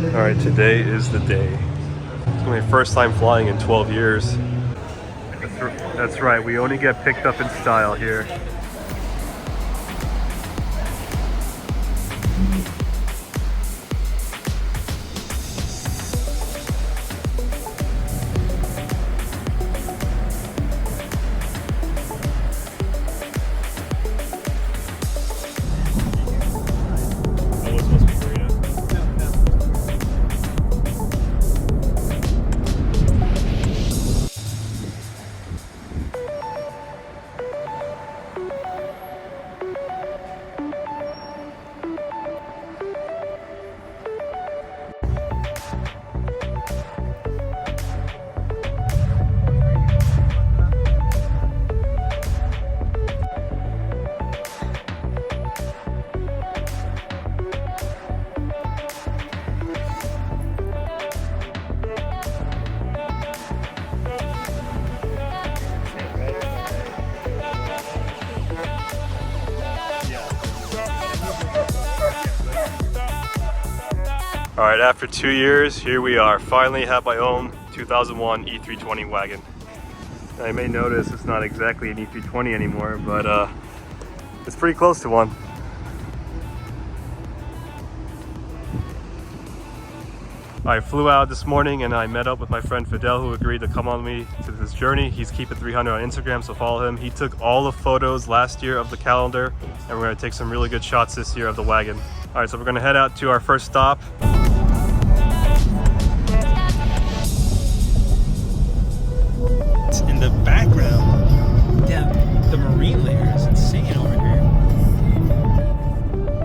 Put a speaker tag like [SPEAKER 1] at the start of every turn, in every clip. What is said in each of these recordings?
[SPEAKER 1] All right, today is the day. It's my first time flying in 12 years. That's right, we only get picked up in style here. All right, after 2 years, here we are. Finally have my own 2001 E320 wagon. Now, you may notice it's not exactly an E320 anymore, but it's pretty close to one. I flew out this morning and I met up with my friend Fidel, who agreed to come on me to this journey. He's Keep300 on Instagram, so follow him. He took all the photos last year of the calendar, and we're gonna take some really good shots this year of the wagon. All right, so we're gonna head out to our first stop.
[SPEAKER 2] In the background, damn, the marine layer is insane over here.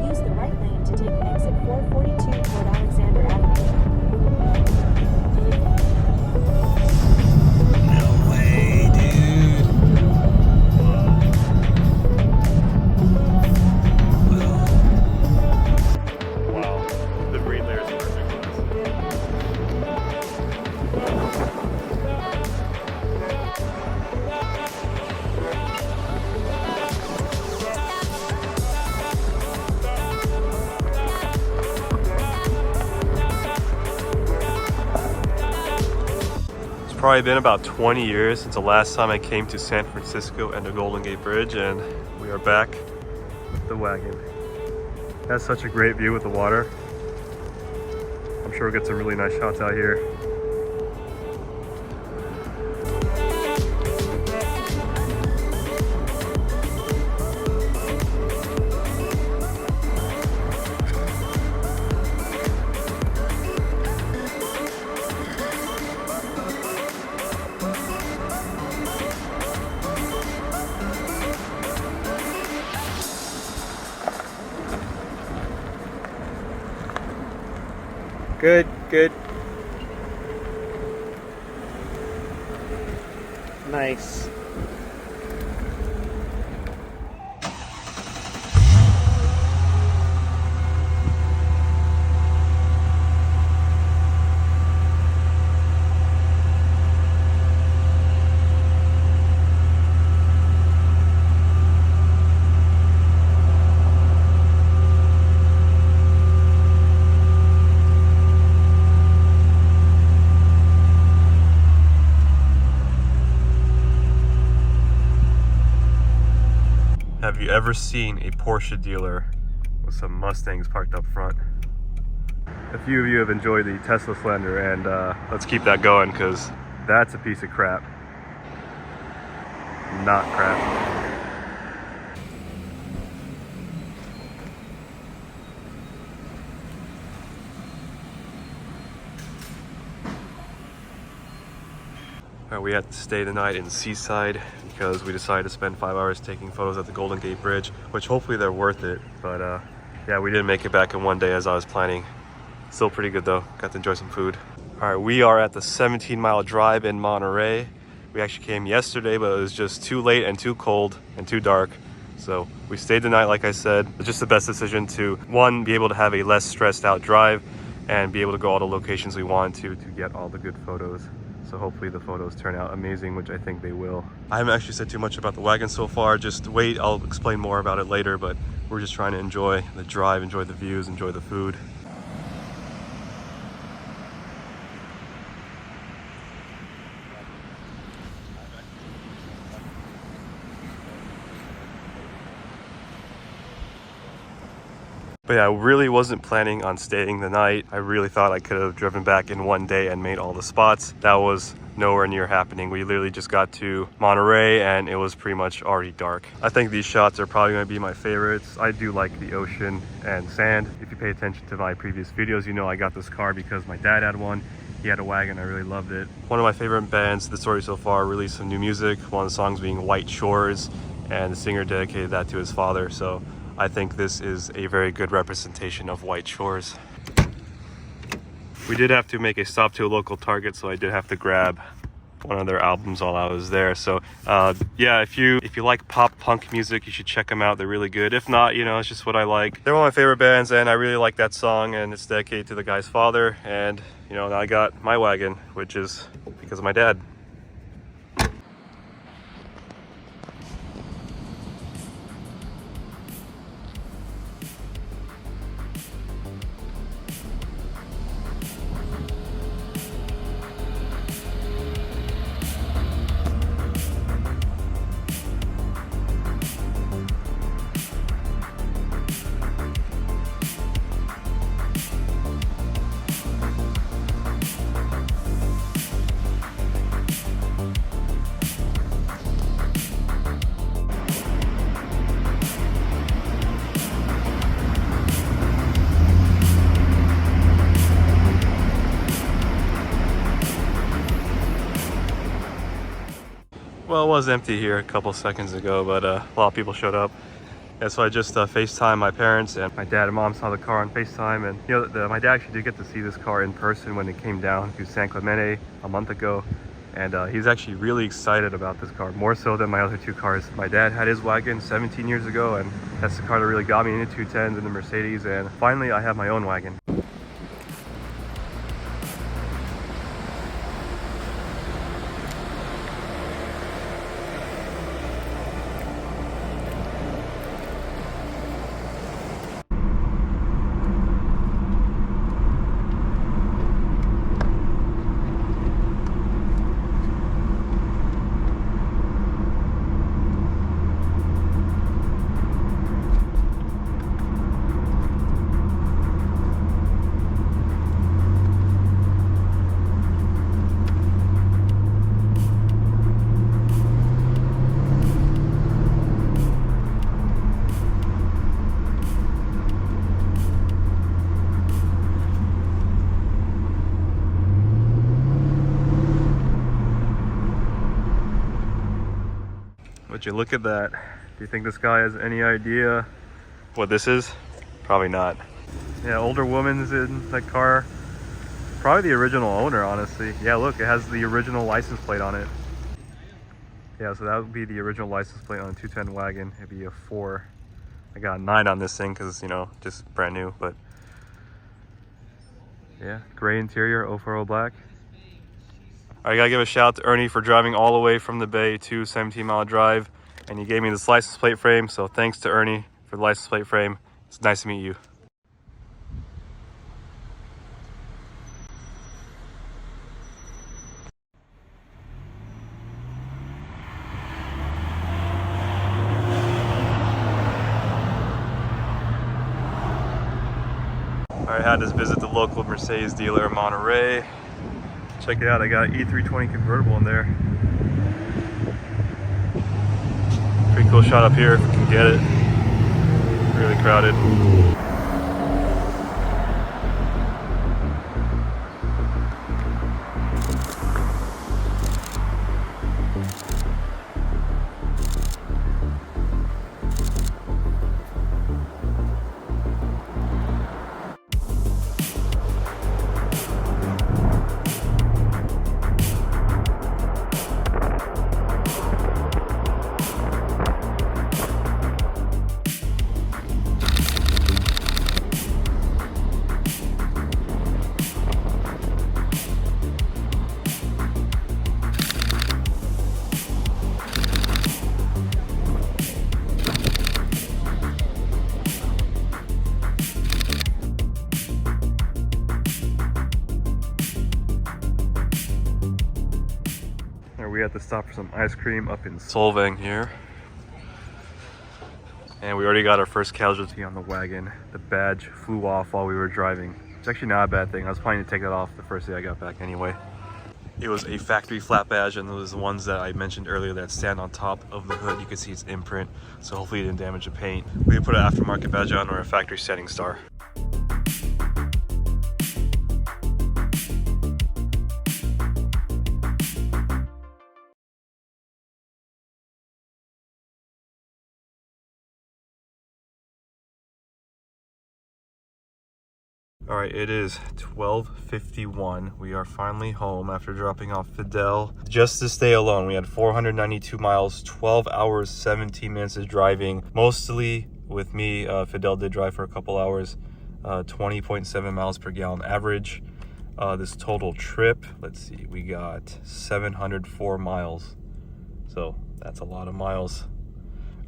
[SPEAKER 3] Use the right lane to take exit 442 toward Alexander Avenue.
[SPEAKER 2] No way, dude.
[SPEAKER 1] Wow, the marine layer is perfect for this. Probably been about 20 years since the last time I came to San Francisco and the Golden Gate Bridge, and we are back with the wagon. That's such a great view with the water. I'm sure we'll get some really nice shots out here.
[SPEAKER 2] Good, good. Nice.
[SPEAKER 1] Have you ever seen a Porsche dealer with some Mustangs parked up front? A few of you have enjoyed the Tesla slander, and let's keep that going, because that's a piece of crap. Not crap. We had to stay the night in Seaside because we decided to spend 5 hours taking photos at the Golden Gate Bridge, which hopefully they're worth it. But yeah, we didn't make it back in one day as I was planning. Still pretty good though. Got to enjoy some food. All right, we are at the 17-mile drive in Monterey. We actually came yesterday, but it was just too late and too cold and too dark. So we stayed the night, like I said. It's just the best decision to, one, be able to have a less stressed out drive and be able to go all the locations we want to get all the good photos. So hopefully the photos turn out amazing, which I think they will. I haven't actually said too much about the wagon so far. Just wait, I'll explain more about it later, but we're just trying to enjoy the drive, enjoy the views, enjoy the food. But yeah, I really wasn't planning on staying the night. I really thought I could have driven back in one day and made all the spots. That was nowhere near happening. We literally just got to Monterey and it was pretty much already dark. I think these shots are probably going to be my favorites. I do like the ocean and sand. If you pay attention to my previous videos, you know I got this car because my dad had one. He had a wagon, I really loved it. One of my favorite bands, the story so far, released some new music. One of the songs being White Shores, and the singer dedicated that to his father. So I think this is a very good representation of White Shores. We did have to make a stop to a local Target, so I did have to grab one of their albums while I was there. So yeah, if you like pop punk music, you should check them out. They're really good. If not, you know, it's just what I like. They're one of my favorite bands, and I really like that song, and it's dedicated to the guy's father. And you know, now I got my wagon, which is because of my dad. Well, it was empty here a couple seconds ago, but a lot of people showed up. And so I just FaceTimed my parents, and my dad and mom saw the car on FaceTime. And you know, my dad actually did get to see this car in person when it came down to San Clemente a month ago. And he's actually really excited about this car, more so than my other two cars. My dad had his wagon 17 years ago, and that's the car that really got me into 210s and the Mercedes. And finally, I have my own wagon. Would you look at that? Do you think this guy has any idea what this is? Probably not. Yeah, older woman's in that car. Probably the original owner, honestly. Yeah, look, it has the original license plate on it. Yeah, so that would be the original license plate on a 210 wagon. It'd be a 4. I got a 9 on this thing because, you know, just brand new, but yeah, gray interior, 040 black. I gotta give a shout out to Ernie for driving all the way from the Bay to 17-mile drive, and he gave me this license plate frame, so thanks to Ernie for the license plate frame. It's nice to meet you. I had to visit the local Mercedes dealer in Monterey. Check it out, I got an E320 convertible in there. Pretty cool shot up here if we can get it. Really crowded. We had to stop for some ice cream up in Solvang here. And we already got our first casualty on the wagon. The badge flew off while we were driving. It's actually not a bad thing. I was planning to take that off the first day I got back anyway. It was a factory flat badge, and those ones that I mentioned earlier that stand on top of the hood. You can see its imprint, so hopefully it didn't damage the paint. We can put an aftermarket badge on or a factory setting star. All right, it is 12:51. We are finally home after dropping off Fidel. Just this day alone, we had 492 miles, 12 hours, 17 minutes of driving. Mostly with me, Fidel did drive for a couple hours, 20.7 miles per gallon average. This total trip, let's see, we got 704 miles. So that's a lot of miles.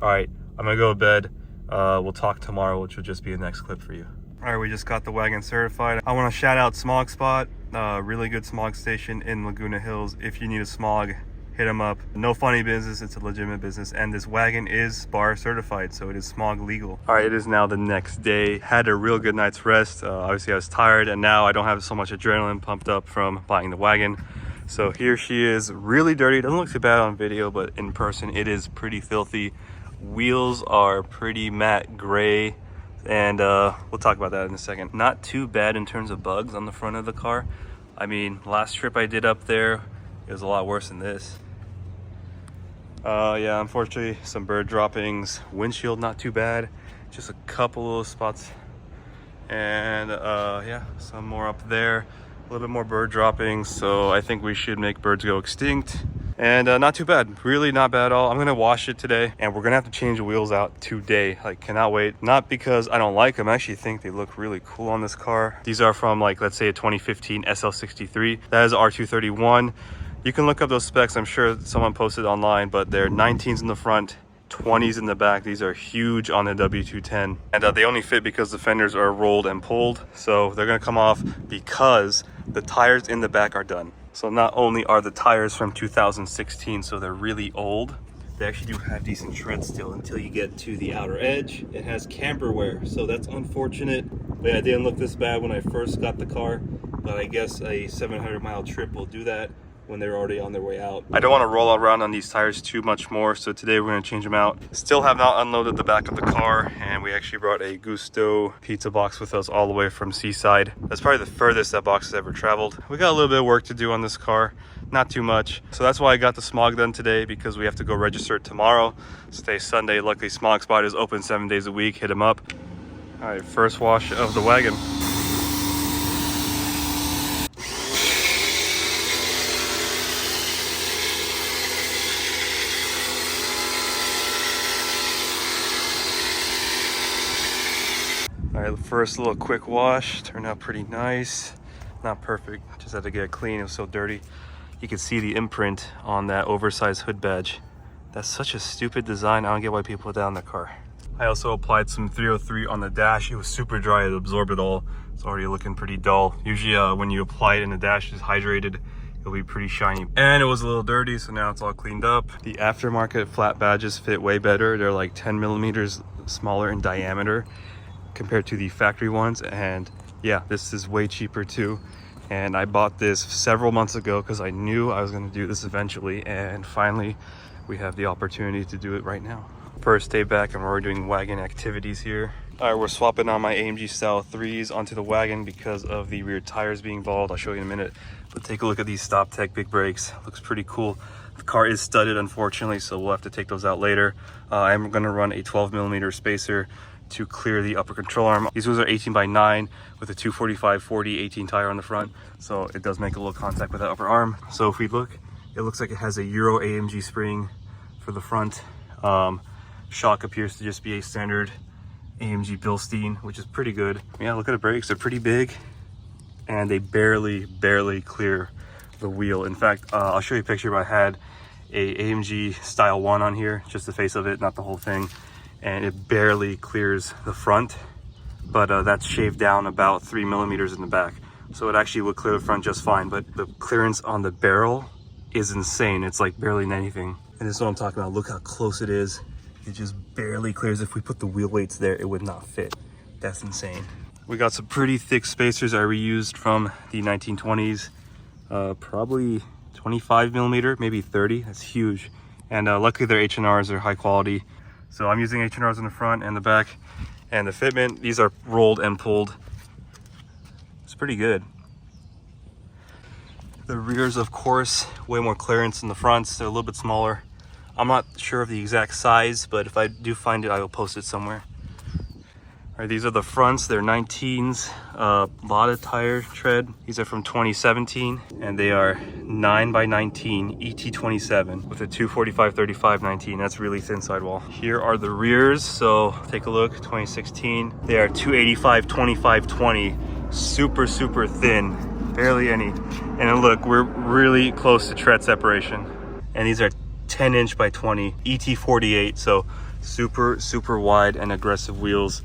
[SPEAKER 1] All right, I'm gonna go to bed. We'll talk tomorrow, which will just be a next clip for you. All right, we just got the wagon certified. I want to shout out Smog Spot, really good smog station in Laguna Hills. If you need a smog, hit them up. No funny business, it's a legitimate business. And this wagon is bar certified, so it is smog legal. All right, it is now the next day. Had a real good night's rest. Obviously I was tired, and now I don't have so much adrenaline pumped up from buying the wagon. So here she is, really dirty. Doesn't look too bad on video, but in person it is pretty filthy. Wheels are pretty matte gray. And we'll talk about that in a second. Not too bad in terms of bugs on the front of the car. I mean, last trip I did up there, it was a lot worse than this. Yeah, unfortunately, some bird droppings. Windshield not too bad. Just a couple little spots. And yeah, some more up there. A little bit more bird droppings. So I think we should make birds go extinct. And not too bad, really not bad at all. I'm gonna wash it today, and we're gonna have to change the wheels out today. Like, cannot wait. Not because I don't like them, I actually think they look really cool on this car. These are from, like, let's say a 2015 SL63. That is R231. You can look up those specs, I'm sure someone posted online, but they're 19s in the front, 20s in the back. These are huge on the W210. And they only fit because the fenders are rolled and pulled. So they're gonna come off because the tires in the back are done. So not only are the tires from 2016, so they're really old, they actually do have decent tread still until you get to the outer edge. It has camper wear, so that's unfortunate. But yeah, it didn't look this bad when I first got the car, but I guess a 700-mile trip will do that when they're already on their way out. I don't want to roll around on these tires too much more, so today we're going to change them out. Still have not unloaded the back of the car, and we actually brought a Gusto pizza box with us all the way from Seaside. That's probably the furthest that box has ever traveled. We got a little bit of work to do on this car, not too much. So that's why I got the smog done today, because we have to go register it tomorrow. Today's Sunday. Luckily Smog Spot is open 7 days a week. Hit them up. All right, first wash of the wagon. All right, first little quick wash, turned out pretty nice. Not perfect, just had to get it clean, it was so dirty. You can see the imprint on that oversized hood badge. That's such a stupid design, I don't get why people put that on their car. I also applied some 303 on the dash. It was super dry, it absorbed it all. It's already looking pretty dull. Usually when you apply it and the dash is hydrated, it'll be pretty shiny. And it was a little dirty, so now it's all cleaned up. The aftermarket flat badges fit way better. They're like 10 millimeters smaller in diameter compared to the factory ones, and yeah, this is way cheaper too. And I bought this several months ago because I knew I was going to do this eventually, and finally we have the opportunity to do it right now. First day back, and we're already doing wagon activities here. All right, we're swapping on my AMG style 3s onto the wagon because of the rear tires being bald. I'll show you in a minute, but take a look at these Stop Tech big brakes. Looks pretty cool. The car is studded, unfortunately, so we'll have to take those out later. I'm going to run a 12mm spacer to clear the upper control arm. These wheels are 18/9 with a 245/40 18 tire on the front, so it does make a little contact with that upper arm. So if we look, it looks like it has a Euro AMG spring for the front. Shock appears to just be a standard AMG Bilstein, which is pretty good. Yeah, look at the brakes, they're pretty big, and they barely clear the wheel. In fact, I'll show you a picture. I had a AMG Style 1 on here, just the face of it, not the whole thing, and it barely clears the front, but that's shaved down about 3mm in the back, so it actually would clear the front just fine. But the clearance on the barrel is insane. It's like barely anything, and this is what I'm talking about. Look how close it is. It just barely clears. If we put the wheel weights there, it would not fit. That's insane. We got some pretty thick spacers I reused from the 1920s. Probably 25 millimeter, maybe 30. That's huge. And luckily their H&Rs are high quality. So I'm using H&Rs in the front and the back. And the fitment, these are rolled and pulled. It's pretty good. The rears, of course, way more clearance than the fronts. They're a little bit smaller. I'm not sure of the exact size, but if I do find it, I will post it somewhere. All right, these are the fronts. They're 19s, a lot of tire tread. These are from 2017, and they are 9x19 ET27 with a 245/35/19. That's really thin sidewall. Here are the rears. So take a look, 2016. They are 285/25/20, super, super thin, barely any. And then look, we're really close to tread separation. And these are 10" by 20 ET48, so super, super wide and aggressive wheels.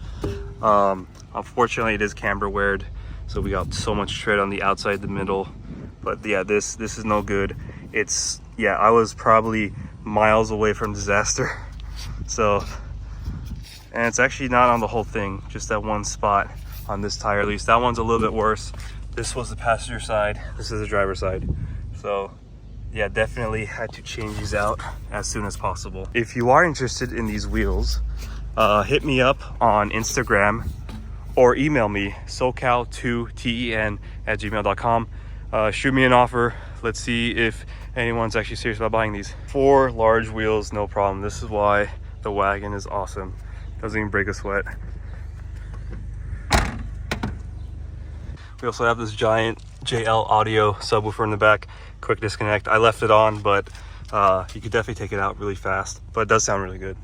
[SPEAKER 1] Unfortunately it is camber weared, so we got so much tread on the outside, the middle. But yeah, this is no good. It's, yeah, I was probably miles away from disaster. So, and it's actually not on the whole thing, just that one spot on this tire. At least that one's a little bit worse. This was the passenger side, this is the driver's side. So yeah, definitely had to change these out as soon as possible. If you are interested in these wheels, hit me up on Instagram or email me, socal2ten@gmail.com. Shoot me an offer. Let's see if anyone's actually serious about buying these. 4 large wheels, no problem. This is why the wagon is awesome. Doesn't even break a sweat. We also have this giant JL audio subwoofer in the back. Quick disconnect. I left it on, but you could definitely take it out really fast. But it does sound really good.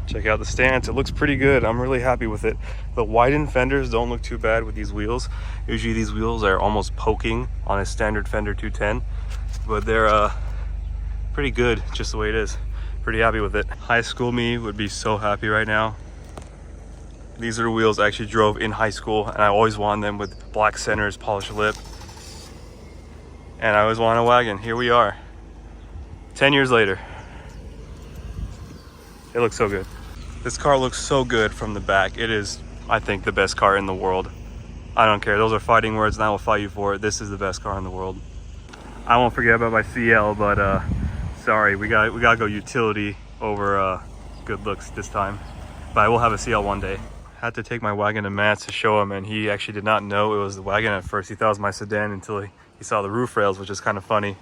[SPEAKER 1] Check out the stance. It looks pretty good. I'm really happy with it. The widened fenders don't look too bad with these wheels. Usually these wheels are almost poking on a standard Fender 210, but they're pretty good just the way it is. Pretty happy with it. High school me would be so happy right now. These are the wheels I actually drove in high school, and I always wanted them with black centers, polished lip. And I always wanted a wagon. Here we are, 10 years later. It looks so good. This car looks so good from the back. It is, I think, the best car in the world. I don't care. Those are fighting words, and I will fight you for it. This is the best car in the world. I won't forget about my CL, but sorry, we gotta go utility over good looks this time. But I will have a CL one day. Had to take my wagon to Matt's to show him, and he actually did not know it was the wagon at first. He thought it was my sedan until he saw the roof rails, which is kind of funny.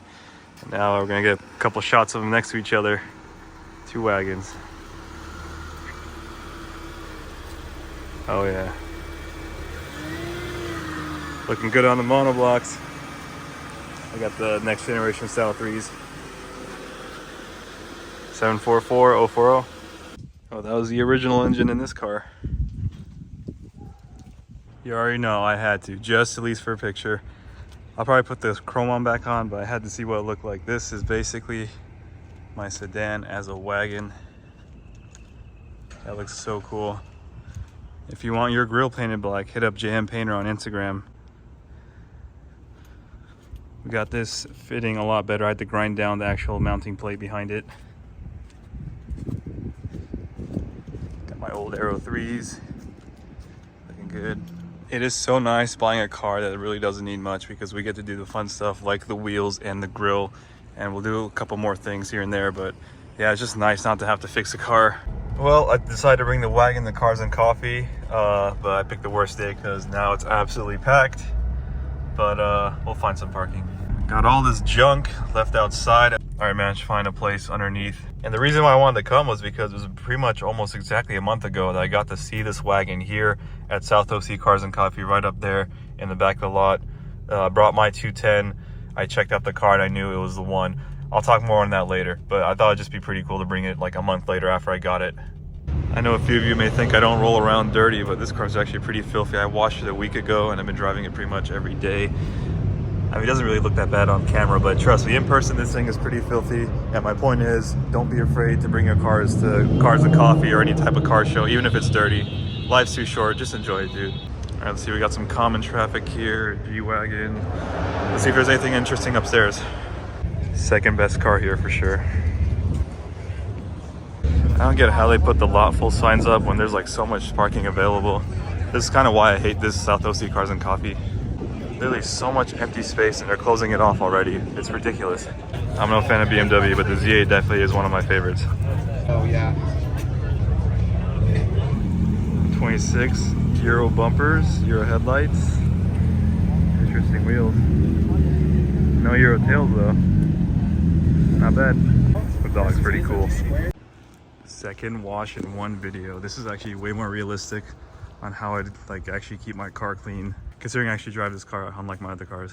[SPEAKER 1] And now we're gonna get a couple shots of them next to each other. 2 wagons. Oh yeah. Looking good on the monoblocks. I got the next generation Style 3s. 744040. Oh, that was the original engine in this car. You already know I had to, just at least for a picture. I'll probably put the chrome on back on, but I had to see what it looked like. This is basically my sedan as a wagon. That looks so cool. If you want your grille painted black, hit up JM Painter on Instagram. We got this fitting a lot better. I had to grind down the actual mounting plate behind it. Got my old Aero 3s. Looking good. It is so nice buying a car that really doesn't need much, because we get to do the fun stuff like the wheels and the grille, and we'll do a couple more things here and there. But yeah, it's just nice not to have to fix a car. Well, I decided to bring the wagon to Cars and Coffee, but I picked the worst day because now it's absolutely packed. But we'll find some parking. Got all this junk left outside. I managed to find a place underneath. And the reason why I wanted to come was because it was pretty much almost exactly a month ago that I got to see this wagon here at South OC Cars and Coffee, right up there in the back of the lot. Brought my 210. I checked out the car and I knew it was the one. I'll talk more on that later, but I thought it'd just be pretty cool to bring it like a month later after I got it. I know a few of you may think I don't roll around dirty, but this car's actually pretty filthy. I washed it a week ago and I've been driving it pretty much every day. I mean, it doesn't really look that bad on camera, but trust me, in person, this thing is pretty filthy. And my point is, don't be afraid to bring your cars to Cars and Coffee or any type of car show, even if it's dirty. Life's too short, just enjoy it, dude. All right, let's see, we got some common traffic here, G-Wagon. Let's see if there's anything interesting upstairs. Second best car here for sure.
[SPEAKER 4] I don't get how they put the lot full signs up when there's like so much parking available. This is kind of why I hate this South OC Cars and Coffee. Literally so much empty space and they're closing it off already. It's ridiculous. I'm no fan of BMW, but the Z8 definitely is one of my favorites.
[SPEAKER 2] Oh yeah.
[SPEAKER 4] 26 Euro bumpers, Euro headlights. Interesting wheels. No Euro tails though. Not bad. The dog's pretty cool. Second wash in one video. This is actually way more realistic on how I'd like actually keep my car clean, considering I actually drive this car unlike my other cars.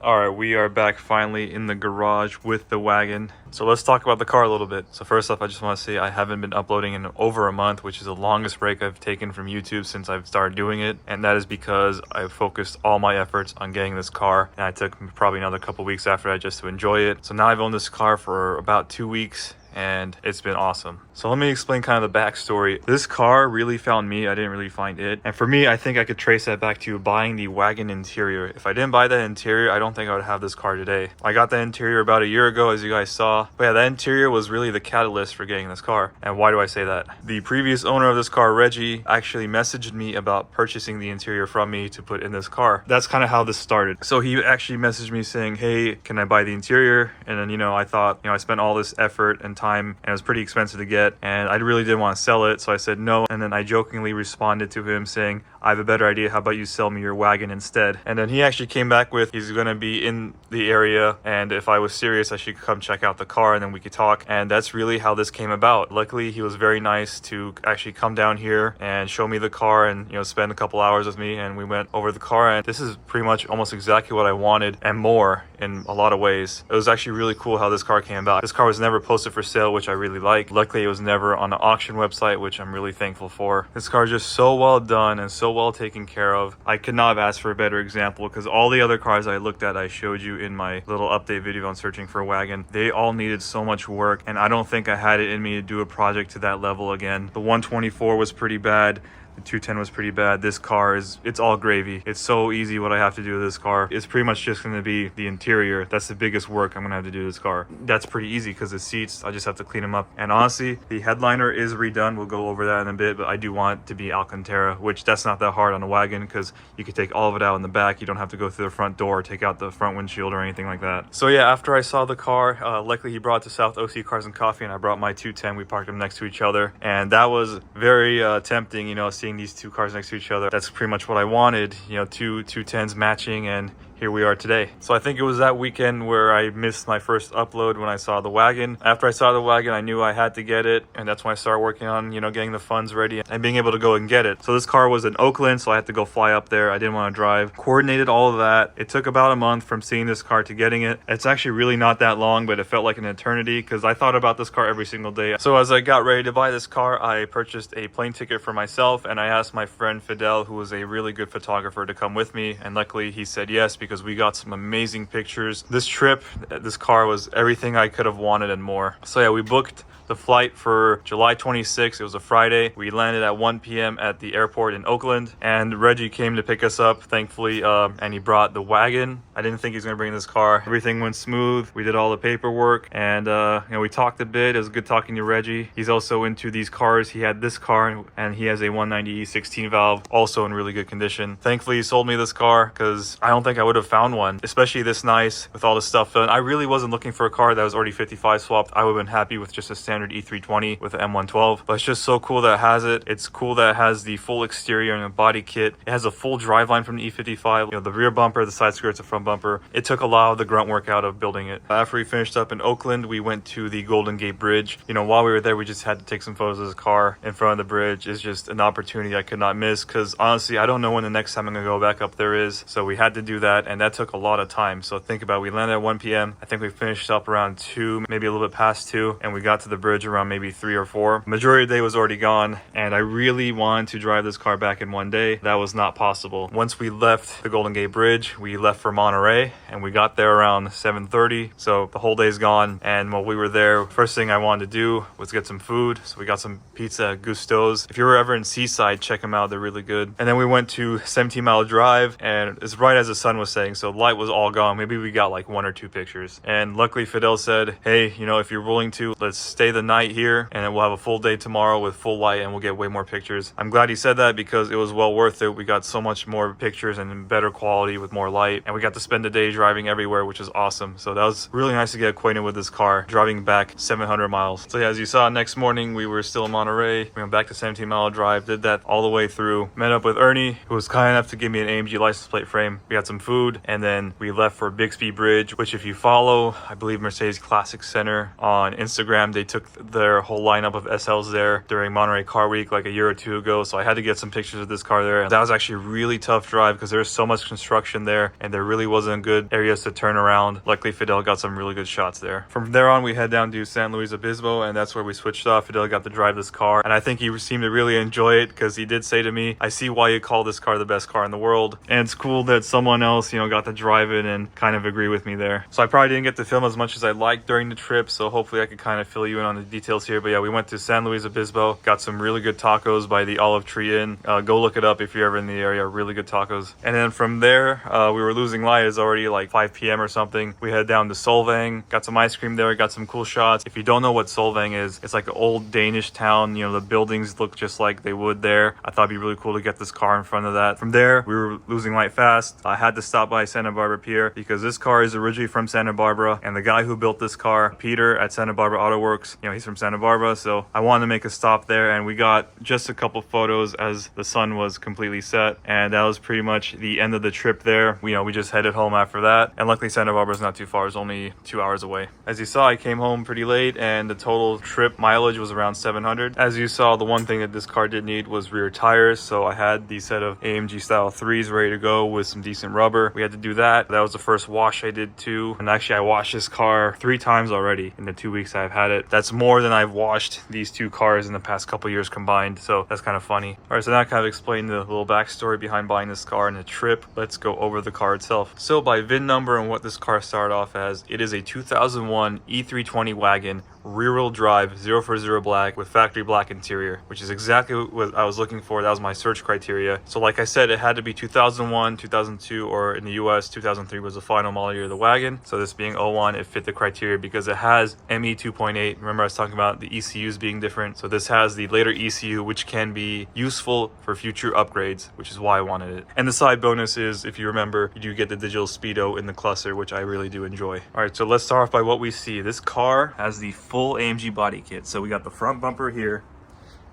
[SPEAKER 4] All right, we are back finally in the garage with the wagon. So let's talk about the car a little bit. So first off, I just want to say I haven't been uploading in over a month, which is the longest break I've taken from YouTube since I've started doing it. And that is because I focused all my efforts on getting this car. And I took probably another couple weeks after that just to enjoy it. So now I've owned this car for about 2 weeks and it's been awesome. So let me explain kind of the backstory. This car really found me. I didn't really find it. And for me, I think I could trace that back to buying the wagon interior. If I didn't buy that interior, I don't think I would have this car today. I got the interior about a year ago, as you guys saw. But yeah, that interior was really the catalyst for getting this car. And why do I say that? The previous owner of this car, Reggie, actually messaged me about purchasing the interior from me to put in this car. That's kind of how this started. So he actually messaged me saying, hey, can I buy the interior? And then, you know, I thought, you know, I spent all this effort and time and it was pretty expensive to get and I really didn't want to sell it, so I said no. And then I jokingly responded to him saying, I have a better idea, how about you sell me your wagon instead? And then he actually came back with he's gonna be in the area and if I was serious I should come check out the car and then we could talk. And that's really how this came about. Luckily he was very nice to actually come down here and show me the car and, you know, spend a couple hours with me, and we went over the car and this is pretty much almost exactly what I wanted and more in a lot of ways. It was actually really cool how this car came about. This car was never posted for sale, which I really like. Luckily it was never on an auction website, which I'm really thankful for. This car is just so well done and so well taken care of. I could not have asked for a better example because all the other cars I looked at, I showed you in my little update video on searching for a wagon, they all needed so much work and I don't think I had it in me to do a project to that level again. The 124 was pretty bad. The 210 was pretty bad. This car it's all gravy. It's so easy what I have to do with this car. It's pretty much just going to be the interior. That's the biggest work I'm going to have to do to this car. That's pretty easy because the seats, I just have to clean them up. And honestly, the headliner is redone. We'll go over that in a bit, but I do want it to be Alcantara, which that's not that hard on a wagon because you can take all of it out in the back. You don't have to go through the front door, take out the front windshield or anything like that. So yeah, after I saw the car, luckily he brought it to South OC Cars and Coffee and I brought my 210. We parked them next to each other and that was very tempting, you know, seeing these two cars next to each other. That's pretty much what I wanted, you know, two 210s matching, and here we are today. So I think it was that weekend where I missed my first upload when I saw the wagon. After I saw the wagon, I knew I had to get it, and that's when I started working on, you know, getting the funds ready and being able to go and get it. So this car was in Oakland, so I had to go fly up there. I didn't want to drive. Coordinated all of that. It took about a month from seeing this car to getting it. It's actually really not that long, but it felt like an eternity because I thought about this car every single day. So as I got ready to buy this car, I purchased a plane ticket for myself, and I asked my friend Fidel, who was a really good photographer, to come with me, and luckily he said yes because we got some amazing pictures. This trip, this car was everything I could have wanted and more. So yeah, we booked the flight for July 26th. It was a Friday. We landed at 1 p.m. at the airport in Oakland, and Reggie came to pick us up, thankfully, and he brought the wagon. I didn't think he was going to bring this car. Everything went smooth. We did all the paperwork, and you know, we talked a bit. It was good talking to Reggie. He's also into these cars. He had this car, and he has a 190E 16 valve, also in really good condition. Thankfully, he sold me this car because I don't think I would have found one, especially this nice with all the stuff done. I really wasn't looking for a car that was already 55 swapped. I would have been happy with just a standard E320 with an M112, but it's just so cool that it has it. It's cool that it has the full exterior and a body kit. It has a full driveline from the E55, you know, the rear bumper, the side skirts, the front bumper. It took a lot of the grunt work out of building it. After we finished up in Oakland, we went to the Golden Gate Bridge. You know, while we were there, we just had to take some photos of the car in front of the bridge. It's just an opportunity I could not miss because honestly, I don't know when the next time I'm gonna go back up there is. So we had to do that, and that took a lot of time. So think about it, we landed at 1 p.m. I think we finished up around 2, maybe a little bit past 2, and we got to the bridge around maybe 3 or 4. Majority of the day was already gone, and I really wanted to drive this car back in one day. That was not possible. Once we left the Golden Gate Bridge, we left for Monterey, and we got there around 7:30. So the whole day's gone, and while we were there, first thing I wanted to do was get some food. So we got some pizza at Gusto's. If you're ever in Seaside, check them out. They're really good. And then we went to 17 Mile Drive, and it's right as the sun was saying. So the light was all gone. Maybe we got like 1 or 2 pictures. And luckily Fidel said, hey, you know, if you're willing to, let's stay the night here and then we'll have a full day tomorrow with full light and we'll get way more pictures. I'm glad he said that because it was well worth it. We got so much more pictures and in better quality with more light, and we got to spend the day driving everywhere, which is awesome. So that was really nice to get acquainted with this car, driving back 700 miles. So yeah, as you saw, next morning we were still in Monterey. We went back to 17 Mile Drive, did that all the way through, met up with Ernie, who was kind enough to give me an AMG license plate frame. We got some food, and then we left for Bixby Bridge, which if you follow, I believe Mercedes Classic Center on Instagram, they took their whole lineup of SLs there during Monterey Car Week like a year or 2 ago. So I had to get some pictures of this car there. That was actually a really tough drive because there's so much construction there and there really wasn't good areas to turn around. Luckily Fidel got some really good shots there. From there on we head down to San Luis Obispo, and that's where we switched off. Fidel got to drive this car, and I think he seemed to really enjoy it because he did say to me, I see why you call this car the best car in the world. And it's cool that someone else, you know, got to drive it and kind of agree with me there. So I probably didn't get to film as much as I'd like during the trip, so hopefully I could kind of fill you in on the details here. But yeah, we went to San Luis Obispo, got some really good tacos by the Olive Tree Inn. Go look it up if you're ever in the area. Really good tacos. And then from there, we were losing light. It's already like 5 p.m. or something. We headed down to Solvang, got some ice cream there, got some cool shots. If you don't know what Solvang is, it's like an old Danish town. You know, the buildings look just like they would there. I thought it'd be really cool to get this car in front of that. From there, we were losing light fast. I had to stop by Santa Barbara Pier because this car is originally from Santa Barbara, and the guy who built this car, Peter at Santa Barbara Auto Works, you know, he's from Santa Barbara, so I wanted to make a stop there, and we got just a couple photos as the sun was completely set, and that was pretty much the end of the trip there. You know, we just headed home after that, and luckily Santa Barbara's not too far. It's only 2 hours away. As you saw, I came home pretty late, and the total trip mileage was around 700. As you saw, the one thing that this car did need was rear tires, so I had the set of AMG style 3s ready to go with some decent rubber. We had to do that. That was the first wash I did too, and actually I washed this car 3 times already in the 2 weeks I've had it. That's more than I've washed these 2 cars in the past couple years combined, so that's kind of funny. All right, so now I kind of explained the little backstory behind buying this car and the trip. Let's go over the car itself. So by VIN number and what this car started off as, it is a 2001 E320 wagon, rear-wheel drive, 040 black with factory black interior, which is exactly what I was looking for. That was my search criteria. So like I said, it had to be 2001, 2002, or in the US, 2003 was the final model year of the wagon. So this being 01, it fit the criteria because it has ME 2.8. Remember I was talking about the ECUs being different. So this has the later ECU, which can be useful for future upgrades, which is why I wanted it. And the side bonus is, if you remember, you do get the digital speedo in the cluster, which I really do enjoy. All right, so let's start off by what we see. This car has the full AMG body kit. So we got the front bumper here,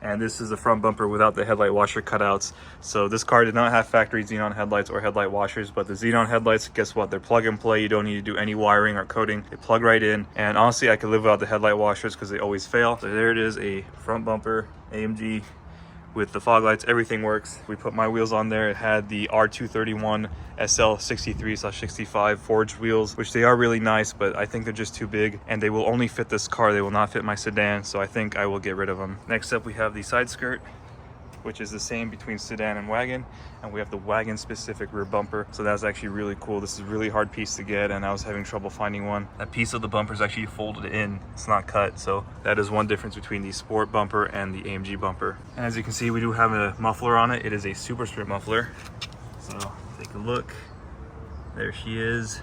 [SPEAKER 4] and this is the front bumper without the headlight washer cutouts. So this car did not have factory xenon headlights or headlight washers, but the xenon headlights, guess what? They're plug and play. You don't need to do any wiring or coating. They plug right in. And honestly, I could live without the headlight washers because they always fail. So there it is, a front bumper AMG with the fog lights. Everything works. We put my wheels on there. It had the R231 SL 63/65 forged wheels, which they are really nice, but I think they're just too big and they will only fit this car. They will not fit my sedan, so I think I will get rid of them. Next up, we have the side skirt, which is the same between sedan and wagon, and we have the wagon specific rear bumper. So that's actually really cool. This is a really hard piece to get, and I was having trouble finding one. That piece of the bumper is actually folded in, it's not cut. So that is one difference between the sport bumper and the AMG bumper. And as you can see, we do have a muffler on it. It is a super strip muffler. So take a look, there she is.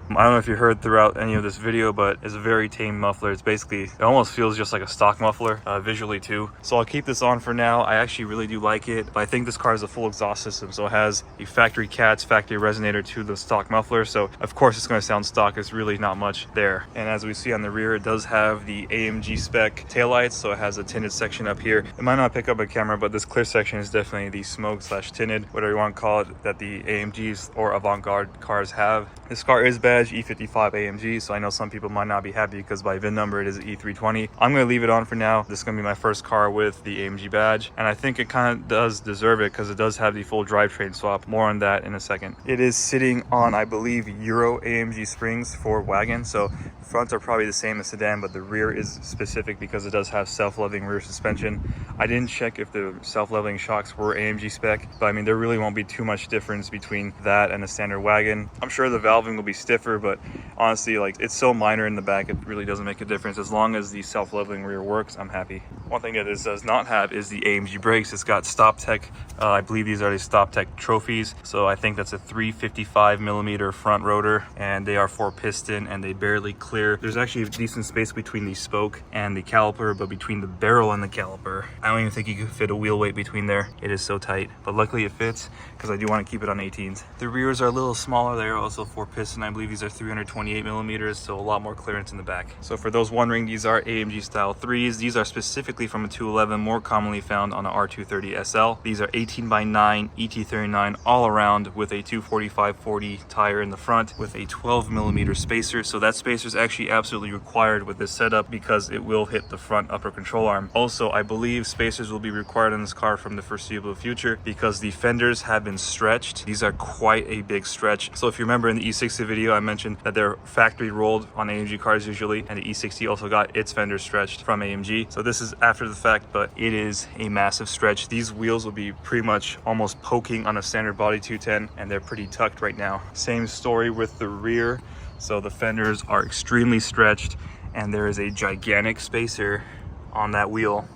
[SPEAKER 4] I don't know if you heard throughout any of this video, but it's a very tame muffler. It's basically, it almost feels just like a stock muffler, visually too. So I'll keep this on for now. I actually really do like it, but I think this car has a full exhaust system. So it has a factory cats, factory resonator to the stock muffler. So of course it's gonna sound stock. It's really not much there. And as we see on the rear, it does have the AMG spec taillights. So it has a tinted section up here. It might not pick up a camera, but this clear section is definitely the smoke / tinted, whatever you want to call it, that the AMGs or avant-garde cars have. This car is badged E55 AMG, so I know some people might not be happy because by VIN number it is E320. I'm going to leave it on for now. This is going to be my first car with the AMG badge, and I think it kind of does deserve it because it does have the full drivetrain swap. More on that in a second. It is sitting on, I believe, Euro AMG springs for wagon, so the fronts are probably the same as sedan, but the rear is specific because it does have self-leveling rear suspension. I didn't check if the self-leveling shocks were AMG spec, but I mean there really won't be too much difference between that and a standard wagon. I'm sure the valving will be stiffer safer, but honestly, like, it's so minor in the back, it really doesn't make a difference. As long as the self-leveling rear works, I'm happy. One thing that this does not have is the AMG brakes. It's got Stop Tech. I believe these are the Stop Tech trophies. So I think that's a 355 millimeter front rotor, and they are 4-piston, and they barely clear. There's actually a decent space between the spoke and the caliper, but between the barrel and the caliper, I don't even think you could fit a wheel weight between there. It is so tight, but luckily it fits because I do want to keep it on 18s. The rears are a little smaller. They're also 4-piston. I believe these are 328 millimeters, so a lot more clearance in the back. So for those wondering, these are AMG style 3s. These are specifically from a 211, more commonly found on an R230 SL. These are 18x9 ET39 all around with a 245/40 tire in the front with a 12 millimeter spacer. So that spacer is actually absolutely required with this setup because it will hit the front upper control arm. Also, I believe spacers will be required on this car from the foreseeable future because the fenders have been stretched. These are quite a big stretch. So if you remember in the E60 video, I mentioned that they're factory rolled on AMG cars usually, and the E60 also got its fenders stretched from AMG. So this is after the fact, but it is a massive stretch. These wheels will be pretty much almost poking on a standard body 210, and they're pretty tucked right now. Same story with the rear. So the fenders are extremely stretched, and there is a gigantic spacer on that wheel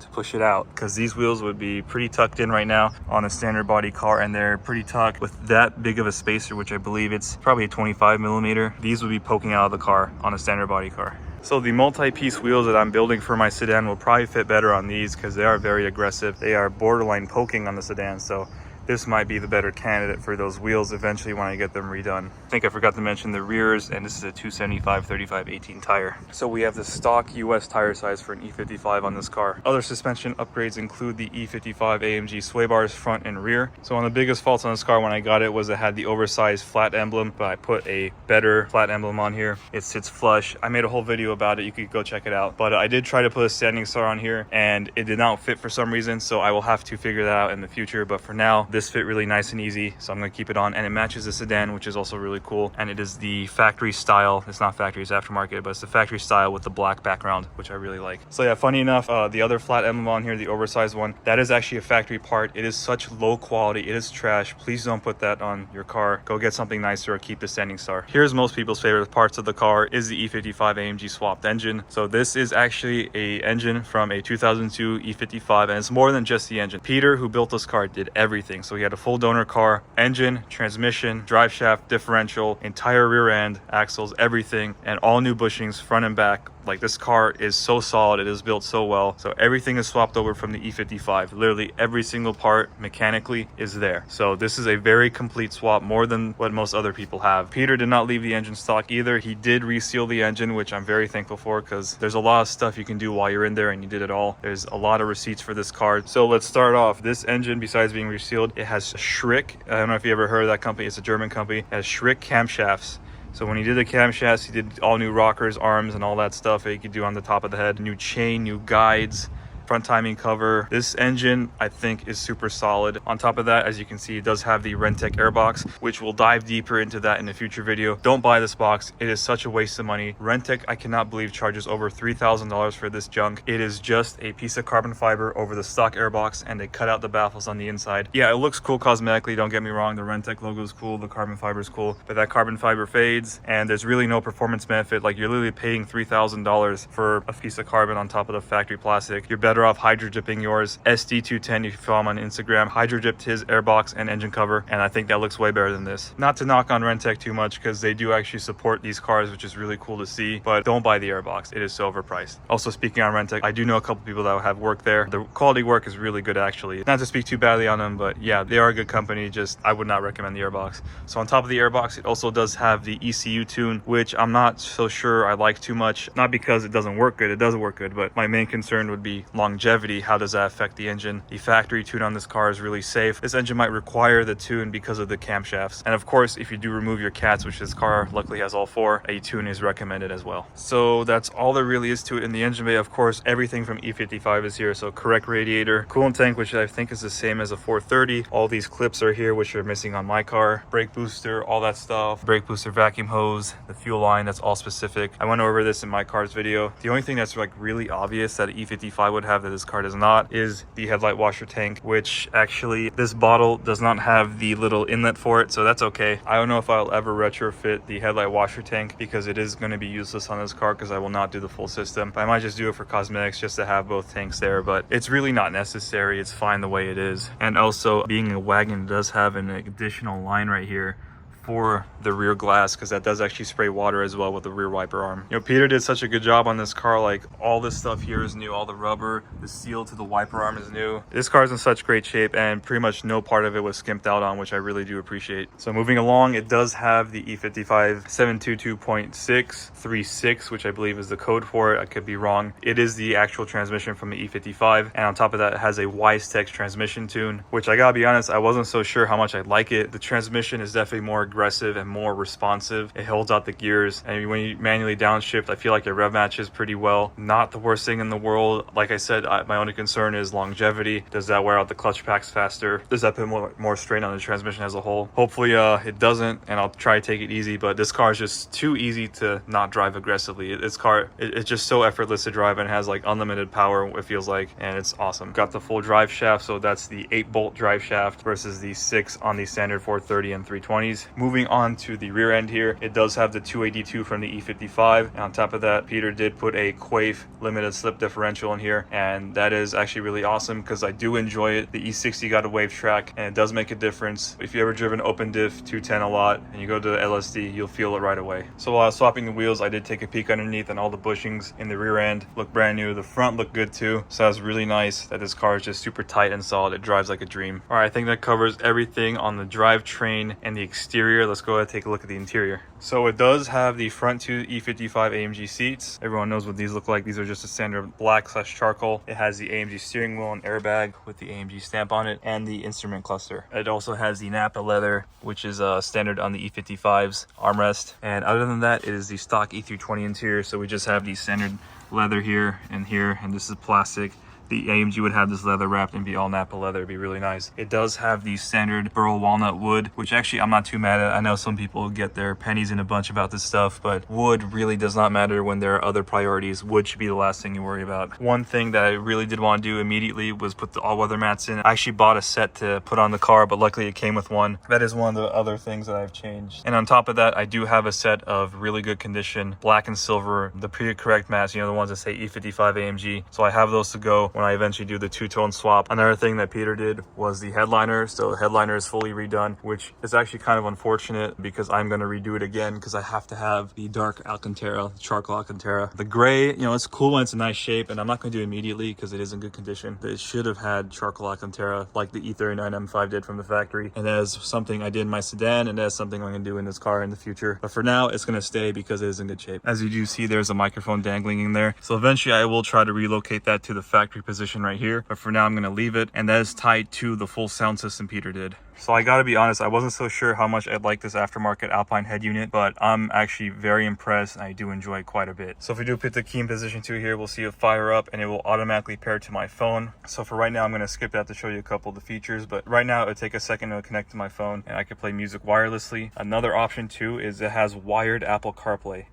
[SPEAKER 4] to push it out, because these wheels would be pretty tucked in right now on a standard body car, and they're pretty tucked with that big of a spacer, which I believe it's probably a 25 millimeter. These would be poking out of the car on a standard body car. So the multi-piece wheels that I'm building for my sedan will probably fit better on these because they are very aggressive. They are borderline poking on the sedan, so this might be the better candidate for those wheels eventually when I get them redone. I think I forgot to mention the rears, and this is a 275/35/18 tire. So we have the stock US tire size for an E55 on this car. Other suspension upgrades include the E55 AMG sway bars front and rear. So one of the biggest faults on this car when I got it was it had the oversized flat emblem, but I put a better flat emblem on here. It sits flush. I made a whole video about it. You could go check it out. But I did try to put a standing star on here, and it did not fit for some reason, so I will have to figure that out in the future. But for now, this fit really nice and easy, so I'm going to keep it on, and it matches the sedan, which is also really cool. And it is the factory style. It's not factory, it's aftermarket, but it's the factory style with the black background, which I really like. So yeah, funny enough, the other flat emblem on here, the oversized one, that is actually a factory part. It is such low quality. It is trash. Please don't put that on your car. Go get something nicer or keep the standing star. Here's most people's favorite parts of the car is the E55 AMG swapped engine. So this is actually a engine from a 2002 E55, and it's more than just the engine. Peter, who built this car, did everything. So he had a full donor car, engine, transmission, drive shaft, differential, entire rear end, axles, everything, and all new bushings front and back. Like, this car is so solid. It is built so well. So everything is swapped over from the E55. Literally every single part mechanically is there. So this is a very complete swap, more than what most other people have. Peter did not leave the engine stock either. He did reseal the engine, which I'm very thankful for, because there's a lot of stuff you can do while you're in there, and you did it all. There's a lot of receipts for this car. So let's start off. This engine, besides being resealed, it has Schrick. I don't know if you ever heard of that company. It's a German company. It has Schrick camshafts. So when he did the camshafts, he did all new rockers, arms, and all that stuff that you could do on the top of the head. New chain, new guides, front timing cover. This engine, I think, is super solid. On top of that, as you can see, it does have the Rentec airbox, which we'll dive deeper into that in a future video. Don't buy this box. It is such a waste of money. Rentec, I cannot believe, charges over $3,000 for this junk. It is just a piece of carbon fiber over the stock airbox, and they cut out the baffles on the inside. Yeah, it looks cool cosmetically, don't get me wrong. The Rentec logo is cool, the carbon fiber is cool, but that carbon fiber fades, and there's really no performance benefit. Like, you're literally paying $3,000 for a piece of carbon on top of the factory plastic. You're better off hydro dipping yours. SD210, if you follow him on Instagram, hydro dipped his airbox and engine cover, and I think that looks way better than this. Not to knock on Rentec too much, because they do actually support these cars, which is really cool to see, but don't buy the airbox. It is so overpriced. Also, speaking on Rentec, I do know a couple people that have worked there. The quality work is really good, actually. Not to speak too badly on them, but yeah, they are a good company. Just, I would not recommend the airbox. So on top of the airbox, it also does have the ECU tune, which I'm not so sure I like too much. Not because it doesn't work good, it does work good, but my main concern would be longevity. How does that affect the engine? The factory tune on this car is really safe. This engine might require the tune because of the camshafts. And of course, if you do remove your cats, which this car luckily has all four, a tune is recommended as well. So that's all there really is to it in the engine bay. Of course, everything from E55 is here. So correct radiator, coolant tank, which I think is the same as a 430. All these clips are here, which are missing on my car. Brake booster, all that stuff. Brake booster vacuum hose, the fuel line, that's all specific. I went over this in my car's video. The only thing that's like really obvious that an E55 would have have that this car does not is the headlight washer tank, which actually this bottle does not have the little inlet for it, so that's okay. I don't know if I'll ever retrofit the headlight washer tank because it is going to be useless on this car because I will not do the full system. I might just do it for cosmetics just to have both tanks there, but it's really not necessary. It's fine the way it is. And also, being a wagon, does have an additional line right here for the rear glass, because that does actually spray water as well with the rear wiper arm. You know, Peter did such a good job on this car. Like, all this stuff here is new. All the rubber, the seal to the wiper arm is new. This car is in such great shape, and pretty much no part of it was skimped out on, which I really do appreciate. So moving along, it does have the E55 722.636, which I believe is the code for it. I could be wrong. It is the actual transmission from the E55, and on top of that, it has a Wistek transmission tune, which I gotta be honest, I wasn't so sure how much I'd like it. The transmission is definitely more aggressive and more responsive. It holds out the gears, and when you manually downshift, I feel like it rev matches pretty well. Not the worst thing in the world. Like I said, my only concern is longevity. Does that wear out the clutch packs faster? Does that put more strain on the transmission as a whole? Hopefully it doesn't, and I'll try to take it easy, but this car is just too easy to not drive aggressively. This car, it's just so effortless to drive, and has like unlimited power, it feels like, and it's awesome. Got the full drive shaft, so that's the 8-bolt drive shaft versus the 6 on the standard 430 and 320s. Moving on to the rear end here, it does have the 282 from the E55, and on top of that, Peter did put a Quaife limited slip differential in here, and that is actually really awesome because I do enjoy it. The E60 got a wave track, and it does make a difference. If you ever driven open diff 210 a lot and you go to the LSD, you'll feel it right away. So while I was swapping the wheels, I did take a peek underneath, and all the bushings in the rear end look brand new. The front looked good too, so that's really nice that this car is just super tight and solid. It drives like a dream. All right, I think that covers everything on the drivetrain and the exterior. Let's go ahead and take a look at the interior. So it does have the front two E55 AMG seats. Everyone knows what these look like. These are just a standard black/charcoal. It has the AMG steering wheel and airbag with the AMG stamp on it, and the instrument cluster. It also has the Napa leather, which is standard on the E55's armrest. And other than that, it is the stock E320 interior. So we just have the standard leather here, and this is plastic. The AMG would have this leather wrapped and be all Napa leather. It'd be really nice. It does have the standard burl walnut wood, which actually I'm not too mad at. I know some people get their pennies in a bunch about this stuff, but wood really does not matter when there are other priorities. Wood should be the last thing you worry about. One thing that I really did want to do immediately was put the all-weather mats in. I actually bought a set to put on the car, but luckily it came with one. That is one of the other things that I've changed. And on top of that, I do have a set of really good condition, black and silver, the pre-correct mats, you know, the ones that say E55 AMG. So I have those to go when I eventually do the two-tone swap. Another thing that Peter did was the headliner. So the headliner is fully redone, which is actually kind of unfortunate because I'm going to redo it again because I have to have the dark Alcantara, charcoal Alcantara. The gray, you know, it's cool when it's in nice shape, and I'm not going to do it immediately because it is in good condition. It should have had charcoal Alcantara like the E39 M5 did from the factory, and that is something I did in my sedan, and that's something I'm going to do in this car in the future. But for now, it's going to stay because it is in good shape. As you do see, there's a microphone dangling in there. So eventually I will try to relocate that to the factory position right here, but for now I'm going to leave it, and that is tied to the full sound system Peter did. So I gotta be honest, I wasn't so sure how much I'd like this aftermarket Alpine head unit, but I'm actually very impressed, and I do enjoy it quite a bit. So if we do put the key in position 2 here, we'll see it fire up, and it will automatically pair to my phone. So for right now, I'm gonna skip that to show you a couple of the features, but right now it'll take a second to connect to my phone, and I can play music wirelessly. Another option too is it has wired Apple CarPlay.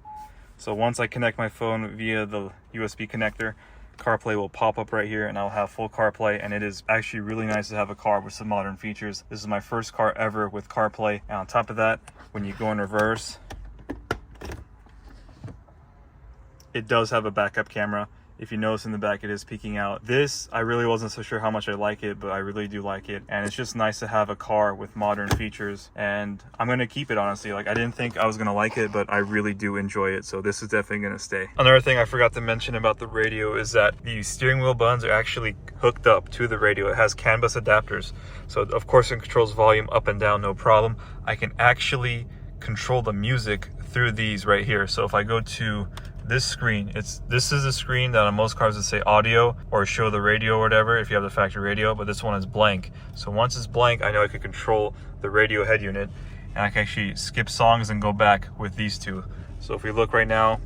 [SPEAKER 4] So once I connect my phone via the USB connector, CarPlay will pop up right here, and I'll have full CarPlay, and it is actually really nice to have a car with some modern features. This is my first car ever with CarPlay, and on top of that, when you go in reverse, it does have a backup camera. If you notice in the back, it is peeking out. This, I really wasn't so sure how much I like it, but I really do like it. And it's just nice to have a car with modern features. And I'm gonna keep it, honestly. Like, I didn't think I was gonna like it, but I really do enjoy it. So this is definitely gonna stay. Another thing I forgot to mention about the radio is that the steering wheel buttons are actually hooked up to the radio. It has CAN bus adapters. So of course it controls volume up and down, no problem. I can actually control the music through these right here. So if I go to this screen, this is a screen that on most cars would say audio or show the radio or whatever if you have the factory radio, but this one is blank. So once it's blank, I know I can control the radio head unit, and I can actually skip songs and go back with these two. So if we look right now,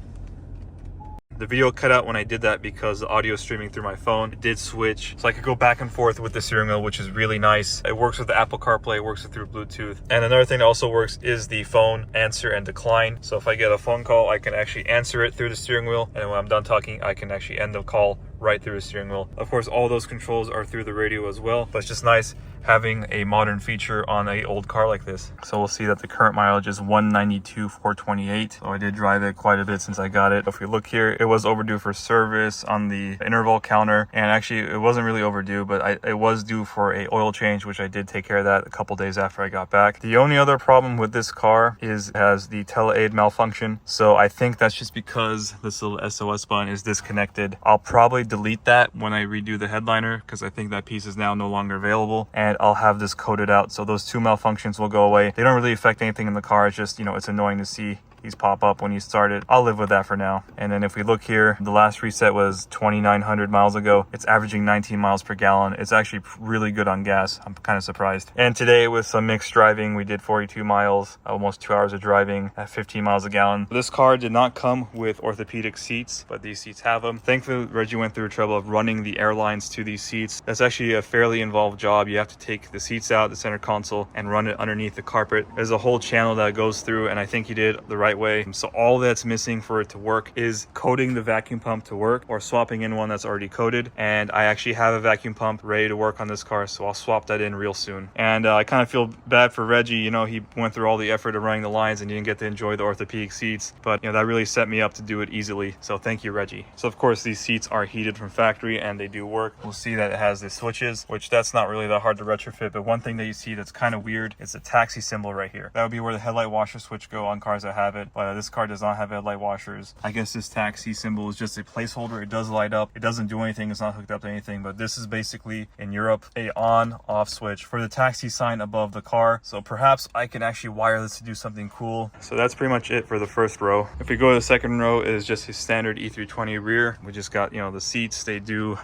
[SPEAKER 4] the video cut out when I did that because the audio streaming through my phone. It did switch, so I could go back and forth with the steering wheel, which is really nice. It works with the Apple CarPlay, it works through Bluetooth. And another thing that also works is the phone answer and decline. So if I get a phone call, I can actually answer it through the steering wheel, and when I'm done talking, I can actually end the call right through the steering wheel. Of course, all those controls are through the radio as well, but it's just nice having a modern feature on a old car like this. So we'll see that the current mileage is 192,428. So I did drive it quite a bit since I got it. If we look here, it was overdue for service on the interval counter, and actually it wasn't really overdue, but it was due for a oil change, which I did take care of that a couple days after I got back. The only other problem with this car is it has the tele-aid malfunction. So I think that's just because this little SOS button is disconnected. I'll probably delete that when I redo the headliner, because I think that piece is now no longer available, and I'll have this coded out. So those two malfunctions will go away. They don't really affect anything in the car. It's just, you know, it's annoying to see these pop up when you start it. I'll live with that for now. And then if we look here, the last reset was 2,900 miles ago. It's averaging 19 miles per gallon. It's actually really good on gas. I'm kind of surprised. And today with some mixed driving, we did 42 miles, almost 2 hours of driving at 15 miles a gallon. This car did not come with orthopedic seats, but these seats have them. Thankfully, Reggie went through trouble of running the airlines to these seats. That's actually a fairly involved job. You have to take the seats out, the center console, and run it underneath the carpet. There's a whole channel that goes through, and I think he did the right way. So all that's missing for it to work is coating the vacuum pump to work, or swapping in one that's already coated. And I actually have a vacuum pump ready to work on this car, so I'll swap that in real soon. And I kind of feel bad for Reggie. You know, he went through all the effort of running the lines and he didn't get to enjoy the orthopedic seats, but you know, that really set me up to do it easily. So thank you, Reggie. So of course these seats are heated from factory and they do work. We'll see that it has the switches, which that's not really that hard to retrofit, but one thing that you see that's kind of weird is the taxi symbol right here. That would be where the headlight washer switch go on cars that have it, but this car does not have headlight washers. I guess this taxi symbol is just a placeholder. It does light up. It doesn't do anything. It's not hooked up to anything, but this is basically in Europe a on-off switch for the taxi sign above the car. So perhaps I can actually wire this to do something cool. So that's pretty much it for the first row. If we go to the second row, it is just a standard E320 rear. We just got, you know, the seats. They do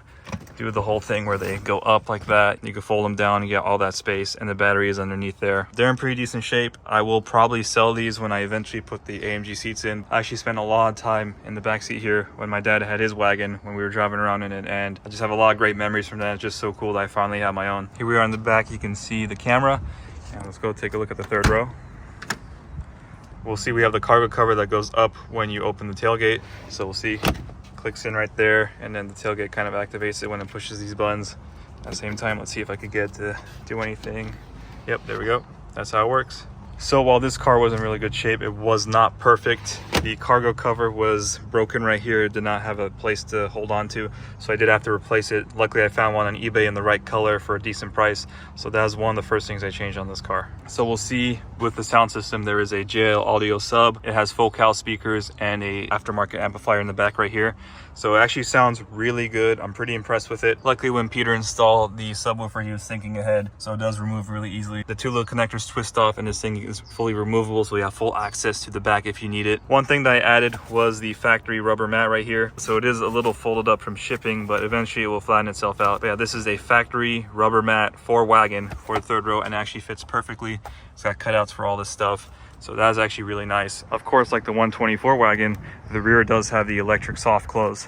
[SPEAKER 4] the whole thing where they go up like that. You can fold them down and get all that space, and the battery is underneath there. They're in pretty decent shape. I will probably sell these when I eventually put the AMG seats in. I actually spent a lot of time in the back seat here when my dad had his wagon when we were driving around in it, and I just have a lot of great memories from that. It's just so cool that I finally have my own. Here we are in the back. You can see the camera, and let's go take a look at the third row. We'll see we have the cargo cover that goes up when you open the tailgate. So we'll see, clicks in right there, and then the tailgate kind of activates it when it pushes these buttons. At the same time, let's see if I could get to do anything. Yep, there we go. That's how it works. So while this car was in really good shape, it was not perfect. The cargo cover was broken right here. It did not have a place to hold on to, so I did have to replace it. Luckily, I found one on eBay in the right color for a decent price. So that was one of the first things I changed on this car. So we'll see with the sound system, there is a JL audio sub. It has full cal speakers and a aftermarket amplifier in the back right here. So it actually sounds really good. I'm pretty impressed with it. Luckily, when Peter installed the subwoofer, he was thinking ahead, so it does remove really easily. The two little connectors twist off, and this thing is fully removable, so you have full access to the back if you need it. One thing that I added was the factory rubber mat right here. So it is a little folded up from shipping, but eventually it will flatten itself out. But yeah, this is a factory rubber mat for wagon for the third row, and actually fits perfectly. It's got cutouts for all this stuff. So that is actually really nice. Of course, like the 124 wagon, the rear does have the electric soft close.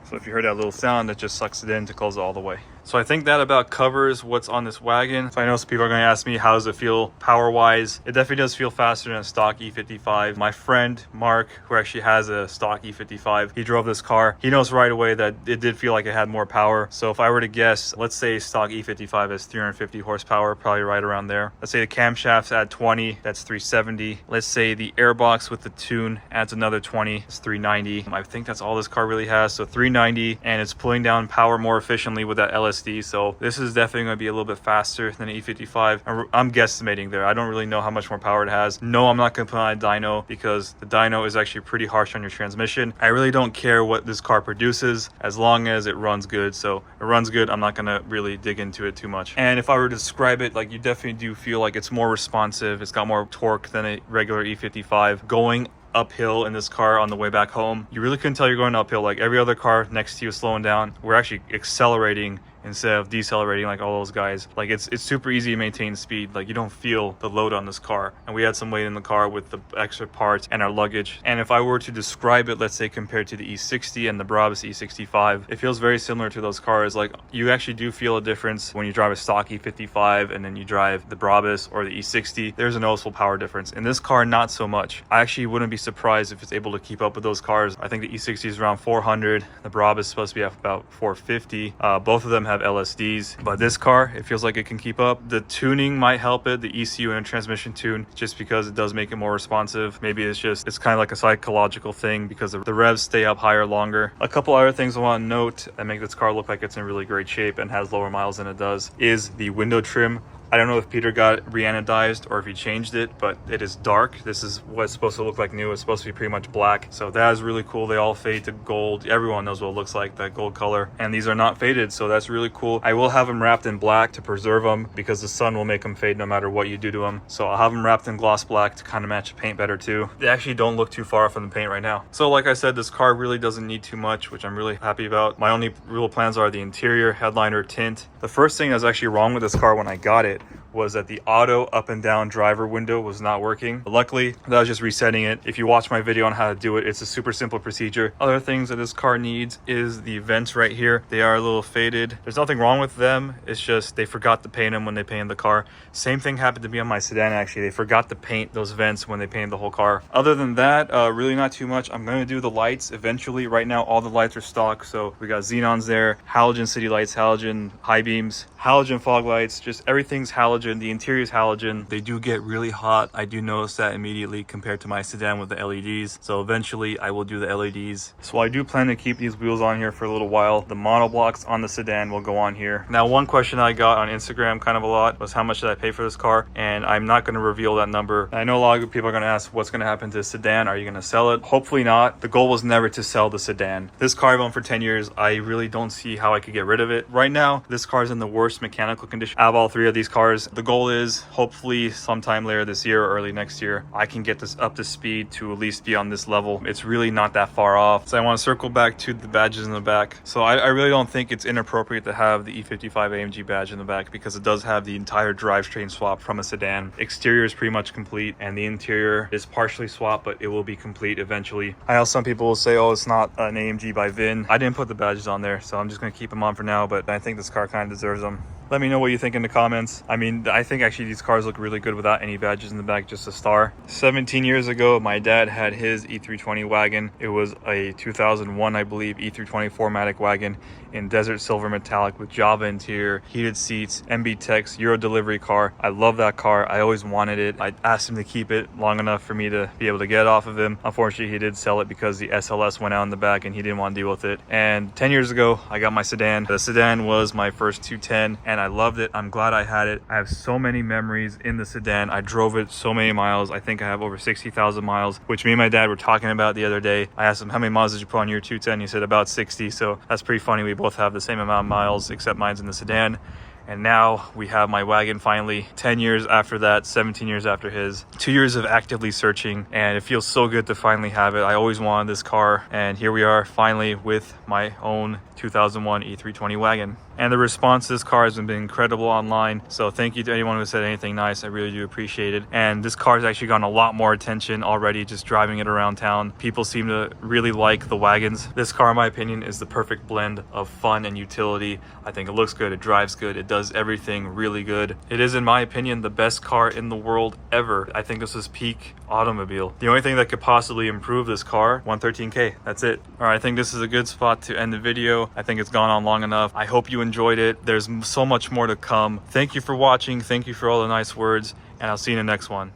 [SPEAKER 4] So if you heard that little sound, it just sucks it in to close it all the way. So I think that about covers what's on this wagon. So I know some people are going to ask me, how does it feel power-wise? It definitely does feel faster than a stock E55. My friend, Mark, who actually has a stock E55, he drove this car. He knows right away that it did feel like it had more power. So if I were to guess, let's say stock E55 has 350 horsepower, probably right around there. Let's say the camshafts add 20, that's 370. Let's say the airbox with the tune adds another 20, it's 390. I think that's all this car really has. So 390, and it's pulling down power more efficiently with that LSD. So this is definitely going to be a little bit faster than an E55. I'm guesstimating there. I don't really know how much more power it has. No, I'm not going to put on a dyno, because the dyno is actually pretty harsh on your transmission. I really don't care what this car produces as long as it runs good. So it runs good, I'm not going to really dig into it too much. And if I were to describe it, like, you definitely do feel like it's more responsive. It's got more torque than a regular E55. Going uphill in this car on the way back home, you really couldn't tell you're going uphill. Like every other car next to you is slowing down. We're actually accelerating instead of decelerating like all those guys. Like it's super easy to maintain speed. Like you don't feel the load on this car. And we had some weight in the car with the extra parts and our luggage. And if I were to describe it, let's say compared to the E60 and the Brabus E65, it feels very similar to those cars. Like you actually do feel a difference when you drive a stock E55 and then you drive the Brabus or the E60. There's a noticeable power difference. In this car, not so much. I actually wouldn't be surprised if it's able to keep up with those cars. I think the E60 is around 400. The Brabus is supposed to be at about 450. Both of them have LSDs, but this car, it feels like it can keep up. The tuning might help it, the ECU and transmission tune, just because it does make it more responsive. Maybe it's kind of like a psychological thing because the revs stay up higher longer. A couple other things I want to note that make this car look like it's in really great shape and has lower miles than it does is the window trim. I don't know if Peter got re-anodized or if he changed it, but it is dark. This is what it's supposed to look like new. It's supposed to be pretty much black. So that is really cool. They all fade to gold. Everyone knows what it looks like, that gold color. And these are not faded, so that's really cool. I will have them wrapped in black to preserve them because the sun will make them fade no matter what you do to them. So I'll have them wrapped in gloss black to kind of match the paint better too. They actually don't look too far from the paint right now. So like I said, this car really doesn't need too much, which I'm really happy about. My only real plans are the interior, headliner, tint. The first thing that was actually wrong with this car when I got it was that the auto up and down driver window was not working. Luckily, that was just resetting it. If you watch my video on how to do it, it's a super simple procedure. Other things that this car needs is the vents right here. They are a little faded. There's nothing wrong with them. It's just they forgot to paint them when they painted the car. Same thing happened to me on my sedan actually. They forgot to paint those vents when they painted the whole car. Other than that, really not too much. I'm gonna do the lights eventually. Right now, all the lights are stock. So we got xenons there, halogen city lights, halogen high beams, halogen fog lights, just everything's halogen. The interior is halogen. They do get really hot. I do notice that immediately compared to my sedan with the LEDs. So eventually I will do the LEDs. So I do plan to keep these wheels on here for a little while. The monoblocks on the sedan will go on here. Now, one question I got on Instagram kind of a lot was how much did I pay for this car? And I'm not going to reveal that number. I know a lot of people are going to ask what's going to happen to the sedan. Are you going to sell it? Hopefully not. The goal was never to sell the sedan. This car I've owned for 10 years. I really don't see how I could get rid of it. Right now, this car is in the worst mechanical condition out of all three of these cars. The goal is hopefully sometime later this year or early next year, I can get this up to speed to at least be on this level. It's really not that far off. So I want to circle back to the badges in the back. So I really don't think it's inappropriate to have the E55 AMG badge in the back because it does have the entire drivetrain swap from a sedan. Exterior is pretty much complete and the interior is partially swapped, but it will be complete eventually. I know some people will say, oh, it's not an AMG by VIN. I didn't put the badges on there, so I'm just going to keep them on for now, but I think this car kind of deserves them. Let me know what you think in the comments. I mean, I think actually these cars look really good without any badges in the back, just a star. 17 years ago, my dad had his E320 wagon. It was a 2001, I believe, E320 4MATIC wagon in desert silver metallic with Java interior, heated seats, MB Techs, Euro delivery car. I love that car. I always wanted it. I asked him to keep it long enough for me to be able to get off of him. Unfortunately, he did sell it because the SLS went out in the back and he didn't want to deal with it. And 10 years ago, I got my sedan. The sedan was my first 210 and I loved it. I'm glad I had it. I have so many memories in the sedan. I drove it so many miles. I think I have over 60,000 miles, which me and my dad were talking about the other day. I asked him, how many miles did you put on your 210? He said about 60. So that's pretty funny. We both have the same amount of miles, except mine's in the sedan. And now we have my wagon finally. 10 years after that, 17 years after his. 2 years of actively searching, and it feels so good to finally have it. I always wanted this car, and here we are finally with my own 2001 E320 wagon. And the response to this car has been incredible online. So thank you to anyone who said anything nice. I really do appreciate it. And this car has actually gotten a lot more attention already just driving it around town. People seem to really like the wagons. This car, in my opinion, is the perfect blend of fun and utility. I think it looks good, it drives good, it does everything really good. It is, in my opinion, the best car in the world ever. I think this is peak automobile. The only thing that could possibly improve this car, 113K, that's it. All right, I think this is a good spot to end the video. I think it's gone on long enough. I hope you enjoyed it. There's so much more to come. Thank you for watching. Thank you for all the nice words, and I'll see you in the next one.